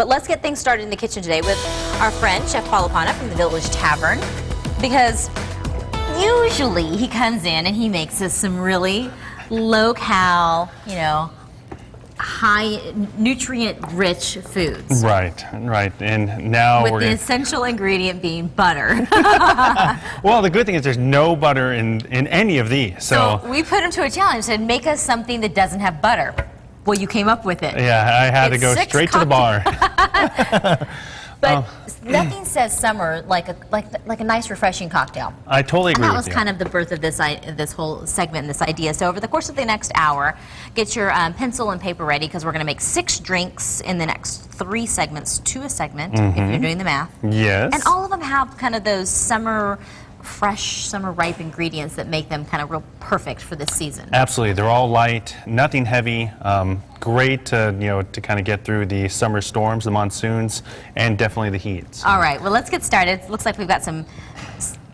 But let's get things started in the kitchen today with our friend, Chef Paul Apana from the Village Tavern, because usually he comes in and he makes us some really low-cal, you know, high nutrient-rich foods. Right, right. And now with we're the gonna... essential ingredient being butter. Well, the good thing is there's no butter in any of these. So we put him to a challenge, said make us something that doesn't have butter. Well, you came up with it. Yeah, I had to go straight to the bar. But nothing says summer like a nice, refreshing cocktail. I totally agree And that with was you. kind of the birth of this whole segment, this idea. So over the course of the next hour, get your pencil and paper ready because we're going to make 6 drinks in the next 3 segments to a segment, if you're doing the math. Yes. And all of them have kind of those summer fresh, summer ripe ingredients that make them kind of real perfect for this season. Absolutely, they're all light, nothing heavy. Great to to kind of get through the summer storms, the monsoons, and definitely the heat. So. All right, well let's get started. Looks like we've got some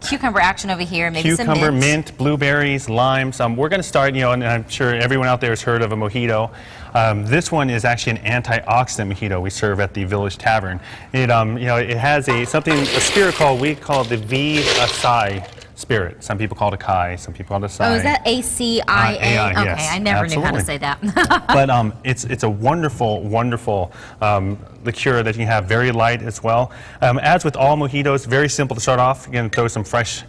cucumber action over here, maybe Cucumber, some mint, blueberries, limes. We're going to start, and I'm sure everyone out there has heard of a mojito. This one is actually an antioxidant mojito we serve at the Village Tavern. It, it has a spirit we call it the V-acai spirit. Some people call it Acai, some people call it acai. Oh, is that A-C-I-A? Okay, yes, I never knew how to absolutely. say that. But it's a wonderful, wonderful liqueur that you can have, very light as well. As with all mojitos, very simple to start off. You're going to throw some fresh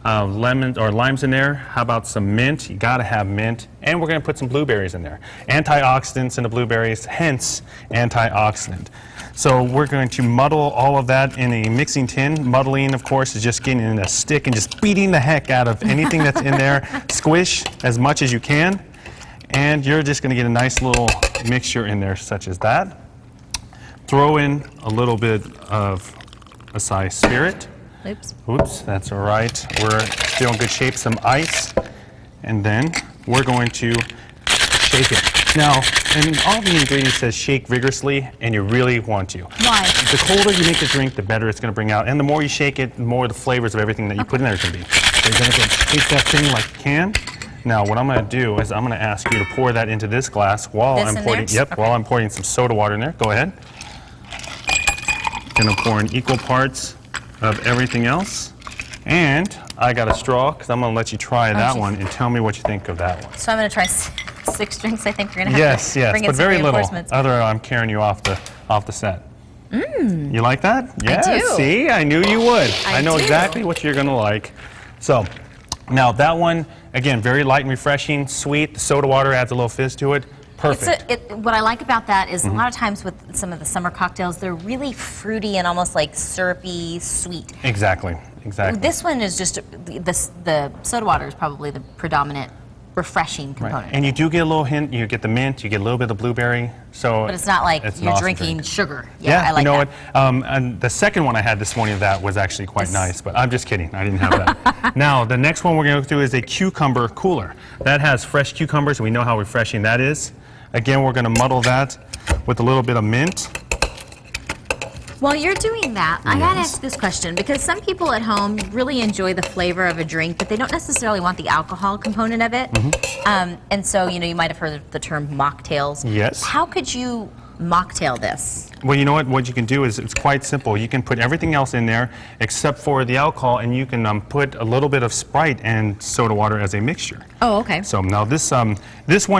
lemons or limes in there. How about some mint? You got to have mint. And we're going to put some blueberries in there. Antioxidants in the blueberries, hence antioxidant. So we're going to muddle all of that in a mixing tin. Muddling, of course, is just getting in a stick and just beating the heck out of anything that's in there. Squish as much as you can. And you're just going to get a nice little mixture in there, such as that. Throw in a little bit of acai spirit. Oops, that's all right. We're still in good shape. Some ice. And then we're going to shake it. Now, and all the ingredients says shake vigorously, and you really want to. Why? The colder you make the drink, the better it's going to bring out. And the more you shake it, the more the flavors of everything that you put in there is going to be. So you're going to shake that thing like you can. Now, what I'm going to do is I'm going to ask you to pour that into this glass while I'm pouring. Yep, while I'm pouring some soda water in there. Go ahead. Going to pour in equal parts of everything else. And I got a straw because I'm going to let you try that one and tell me what you think of that one. So I'm going to try 6 drinks. I think you're going to have to bring in but some very little. reinforcements. Other, I'm carrying you off the set. You like that? Yeah. I do. See, I knew you would. I know do. exactly what you're going to like. So, now that one, again, very light and refreshing, sweet. The soda water adds a little fizz to it. Perfect. What I like about that is a lot of times with some of the summer cocktails, they're really fruity and almost like syrupy, sweet. Exactly. This one is just, the soda water is probably the predominant refreshing component. Right. And you do get a little hint, you get the mint, you get a little bit of blueberry. So but it's not like you're drinking sugar. Yeah, I like that. What? And the second one I had this morning of that was actually quite nice, but I'm just kidding. I didn't have that. Now, the next one we're going to go through is a cucumber cooler. That has fresh cucumbers, and we know how refreshing that is. Again, we're going to muddle that with a little bit of mint. While you're doing that, I gotta ask this question, because some people at home really enjoy the flavor of a drink, but they don't necessarily want the alcohol component of it. And so, you might have heard of the term mocktails. Yes. How could you mocktail this? Well, you know what you can do is it's quite simple. You can put everything else in there except for the alcohol, and you can put a little bit of Sprite and soda water as a mixture. Oh, okay. So now this one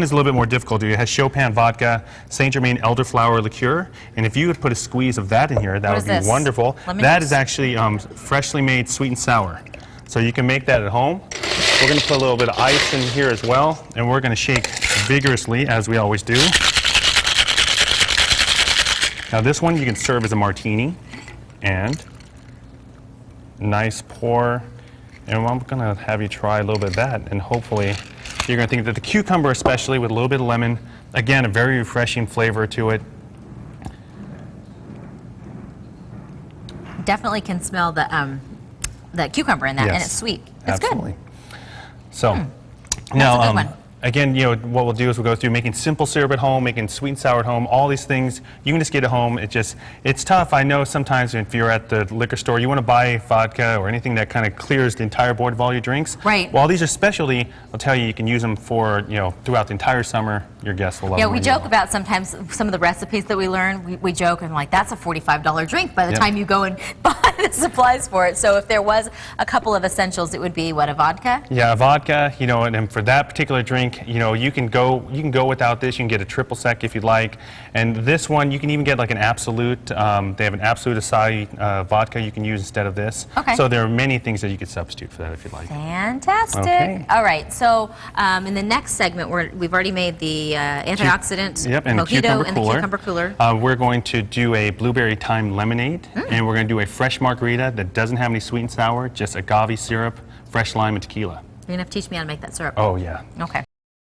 is a little bit more difficult. It has Chopin vodka, Saint-Germain Elderflower Liqueur, and if you would put a squeeze of that in here, that would be wonderful. That is actually freshly made sweet and sour. So you can make that at home. We're going to put a little bit of ice in here as well, and we're going to shake vigorously, as we always do. Now this one you can serve as a martini, and nice pour. And I'm going to have you try a little bit of that, and hopefully you're going to think that the cucumber, especially with a little bit of lemon, again, a very refreshing flavor to it. Definitely can smell the cucumber in that, and it's sweet. It's absolutely. good. So That's now, a good one. Again, you know, what we'll do is we'll go through making simple syrup at home, making sweet and sour at home, all these things you can just get at home. It's tough. I know sometimes if you're at the liquor store, you want to buy vodka or anything that kind of clears the entire board of all your drinks. Right. While these are specialty, I'll tell you, you can use them for, you know, throughout the entire summer. Your guests will love them. Yeah, we joke about sometimes some of the recipes that we learn. We joke and like, that's a $45 drink by the time you go and buy the supplies for it. So if there was a couple of essentials, it would be what, a vodka? Yeah, a vodka, you know, and for that particular drink, you know, you can go without this. You can get a triple sec if you'd like, and this one you can even get like an absolute. They have an absolute acai vodka you can use instead of this. Okay. So there are many things that you could substitute for that if you'd like. Fantastic. Okay. All right. So in the next segment, we've already made the antioxidant and mojito and the cucumber cooler. We're going to do a blueberry thyme lemonade, and we're going to do a fresh margarita that doesn't have any sweet and sour, just agave syrup, fresh lime, and tequila. You're going to have to teach me how to make that syrup. Oh, yeah. Okay.